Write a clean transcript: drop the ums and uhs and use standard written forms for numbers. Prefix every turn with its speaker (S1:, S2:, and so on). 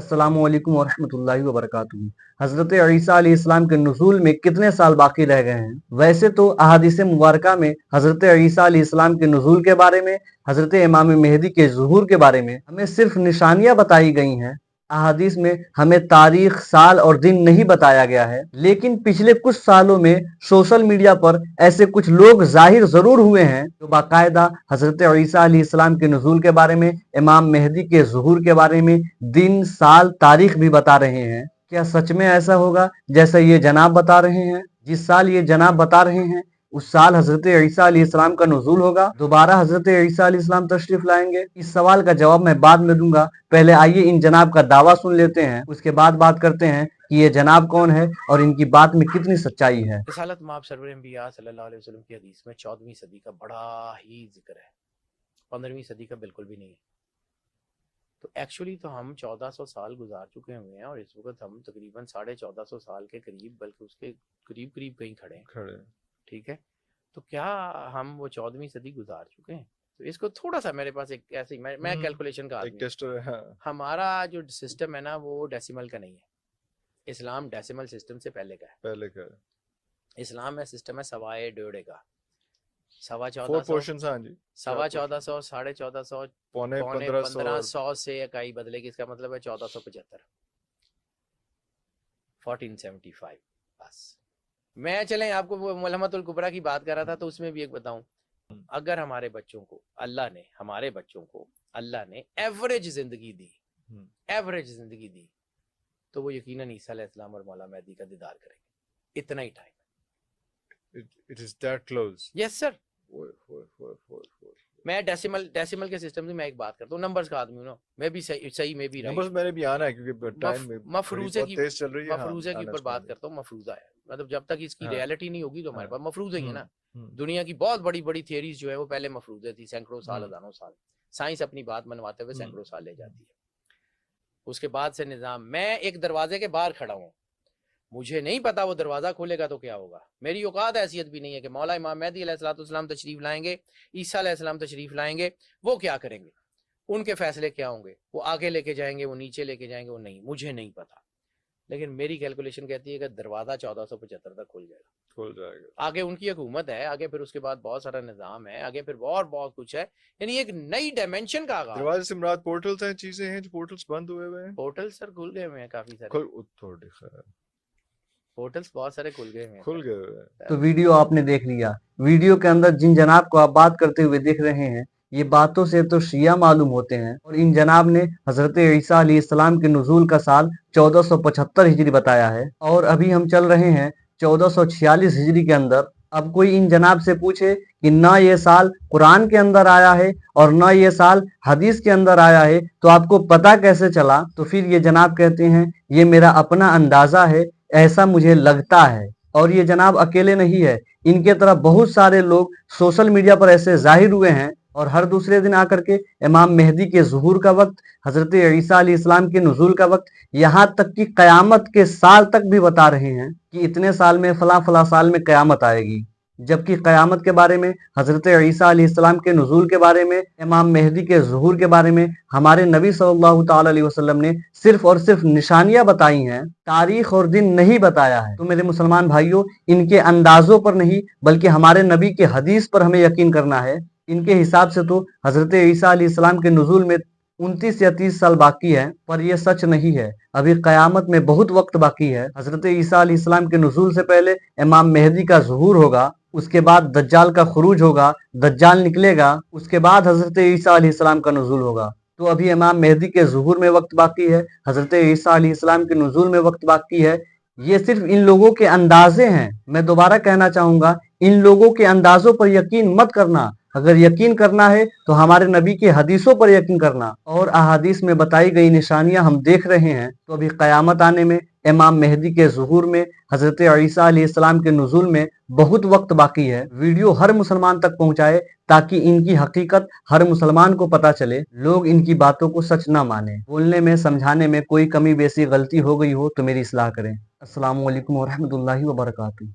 S1: अस्सलाम वालेकुम वरहमतुल्लाहि वबरकातुहू। हज़रत ईसा अलैहिस्सलाम के नुज़ूल में कितने साल बाकी रह गए हैं? वैसे तो अहादीस मुबारका में हज़रत ईसा अलैहिस्सलाम के नुज़ूल के बारे में, हज़रत इमाम मेहदी के ज़ुहूर के बारे में हमें सिर्फ निशानियां बताई गई हैं। अहादीस में हमें तारीख, साल और दिन नहीं बताया गया है। लेकिन पिछले कुछ सालों में सोशल मीडिया पर ऐसे कुछ लोग जाहिर जरूर हुए हैं जो बाकायदा हजरत ईसा अलैहिस्सलाम के नुज़ूल के बारे में, इमाम मेहदी के ज़ुहूर के बारे में दिन, साल, तारीख भी बता रहे हैं। क्या सच में ऐसा होगा जैसा ये जनाब बता रहे हैं? जिस साल ये जनाब बता रहे हैं उस साल हजरत ईसा अलैहिस्सलाम का नुज़ूल होगा, दोबारा हजरत ईसा अलैहिस्सलाम तशरीफ लाएंगे? इस सवाल का जवाब मैं बाद में दूंगा। पहले आइए इन जनाब का दावा सुन लेते हैं, उसके बाद बात करते हैं कि ये जनाब कौन है और इनकी बात में कितनी सच्चाई है।
S2: रिसालत माब सरवर अंबिया सल्लल्लाहु अलैहि वसल्लम की हदीस में 14वीं सदी का बड़ा ही जिक्र है, 15वीं सदी का बिल्कुल भी नहीं है। तो एक्चुअली तो हम 1400 साल गुजार चुके हुए हैं और इस वक्त हम तकरीबन 1450 साल के करीब, बल्कि उसके करीब करीब कहीं खड़े हैं। ठीक है, तो क्या हम वो 14वीं सदी गुजार चुके हैं? तो इसको थोड़ा सा, मेरे पास एक ऐसे ही मैं कैलकुलेशन का आदमी हूं। हाँ। हमारा जो सिस्टम है ना वो डेसिमल का नहीं है। इस्लाम डेसिमल सिस्टम से पहले का है। इस्लाम में सिस्टम है सवाए डेढ़े का, 1450, 1450, 1450, पौने 1500 से इकाई बदलेगी, इसका मतलब है 1475, 1475। बस मैं चलें आपको वो मुलहमतुल कुबरा की बात कर रहा था, तो उसमें भी एक बताऊं, अगर हमारे बच्चों को अल्लाह ने एवरेज जिंदगी दी तो वो यकीनन ईसा अलैहिस्सलाम और मौला मेहदी का दीदार करेंगे। इतना ही time,
S3: it is that close।
S2: Yes sir. मैं डेसिमल के सिस्टम से मैं एक बात करता हूँ, नंबर्स का आदमी हूँ ना, मैं भी सही में भी
S3: नंबर्स मैंने भी आना है क्योंकि टाइम में
S2: मफरूजे की
S3: तेज चल रही है।
S2: मफरूजे की ऊपर बात करता हूँ। मफरूजा है, मतलब जब तक इसकी रियलिटी नहीं होगी तो हमारे पास मफरूजा ही है ना। दुनिया की बहुत बड़ी बड़ी थियरीज जो है वो पहले मफरूजे थी, सैकड़ों साल, हजारों साल। साइंस अपनी बात मनवाते हुए सैकड़ों साल ले जाती है। उसके बाद से निजाम, मैं एक दरवाजे के बाहर खड़ा हूँ, मुझे नहीं पता वो दरवाजा खोलेगा तो क्या होगा। मेरी औकात हैसियत भी नहीं है कि मौला इमाम मेहदी अलैहिस्सलाम तशरीफ लाएंगे, ईसा अलैहिस्सलाम तशरीफ लाएंगे, वो क्या करेंगे, उनके फैसले क्या होंगे, वो आगे लेके जाएंगे, वो नीचे लेके जाएंगे, वो नहीं, मुझे नहीं पता। लेकिन मेरी कैलकुलेशन कहती है कि दरवाजा 1475 तक खुल जाएगा। आगे उनकी हुकूमत है, आगे फिर उसके बाद बहुत सारा निजाम है, आगे फिर और बहुत कुछ है, यानी एक नई डायमेंशन का आगाज।
S3: दरवाजे से मुराद पोर्टल्स हैं, चीजें हैं जो पोर्टल्स बंद हुए हैं।
S2: पोर्टल्स सर खुल गए हुए हैं, काफी सारे पोर्टल्स बहुत सारे खुल गए हैं।
S1: तो वीडियो आपने देख लिया। वीडियो के अंदर जिन जनाब को आप बात करते हुए देख रहे हैं, ये बातों से तो शिया मालूम होते हैं, और इन जनाब ने हजरत ईसा अलैहिस्सलाम के नुज़ूल का साल 1475 हिजरी बताया है, और अभी हम चल रहे हैं 1446 हिजरी के अंदर। अब कोई इन जनाब से पूछे कि ना ये साल कुरान के अंदर आया है और ना ये साल हदीस के अंदर आया है, तो आपको पता कैसे चला? तो फिर ये जनाब कहते हैं ये मेरा अपना अंदाजा है, ऐसा मुझे लगता है। और ये जनाब अकेले नहीं है, इनके तरफ बहुत सारे लोग सोशल मीडिया पर ऐसे जाहिर हुए हैं, और हर दूसरे दिन आकर के इमाम मेहदी के ज़ुहूर का वक्त, हजरत ईसा अलैहिस्सलाम के नुज़ूल का वक्त, यहाँ तक कि कयामत के साल तक भी बता रहे हैं कि इतने साल में, फला साल में कयामत आएगी। जबकि कयामत के बारे में, हजरत ईसा अलैहिस्सलाम के नुज़ूल के बारे में, इमाम मेहदी के ज़ुहूर के बारे में हमारे नबी सल्लल्लाहु ताला अलैहि वसल्लम ने सिर्फ और सिर्फ निशानियां बताई हैं, तारीख और दिन नहीं बताया है। तो मेरे मुसलमान भाइयों, इनके अंदाजों पर नहीं बल्कि हमारे नबी के हदीस पर हमें यकीन करना है। इनके हिसाब से तो हजरत ईसा अलैहिस्सलाम के नुज़ूल में 29 या 30 साल बाकी है, पर यह सच नहीं है। अभी कयामत में बहुत वक्त बाकी है। हजरत ईसा अलैहिस्सलाम के नुज़ूल से पहले इमाम मेहदी का ज़ुहूर होगा, उसके बाद दज्जाल का खुरूज होगा, दज्जाल निकलेगा, उसके बाद हजरत ईसा अलैहिस्सलाम का नुज़ूल होगा। तो अभी इमाम मेहदी के ज़ुहूर में वक्त बाकी है, हजरत ईसा अलैहिस्सलाम के नुज़ूल में वक्त बाकी है। ये सिर्फ इन लोगों के अंदाजे हैं। मैं दोबारा कहना चाहूंगा, इन लोगों के अंदाजों पर यकीन मत करना। अगर यकीन करना है तो हमारे नबी की हदीसों पर यकीन करना। और अहादीस में बताई गई निशानियां हम देख रहे हैं। तो अभी कयामत आने में, इमाम मेहदी के ज़ुहूर में, हजरत ईसा अलैहिस्सलाम के नुज़ूल में बहुत वक्त बाकी है। वीडियो हर मुसलमान तक पहुंचाए ताकि इनकी हकीकत हर मुसलमान को पता चले, लोग इनकी बातों को सच ना माने। बोलने में, समझाने में कोई कमी बेसी गलती हो गई हो तो मेरी इस्लाह करें। अस्सलामु अलैकुम वरहमतुल्लाहि वबरकातुहू।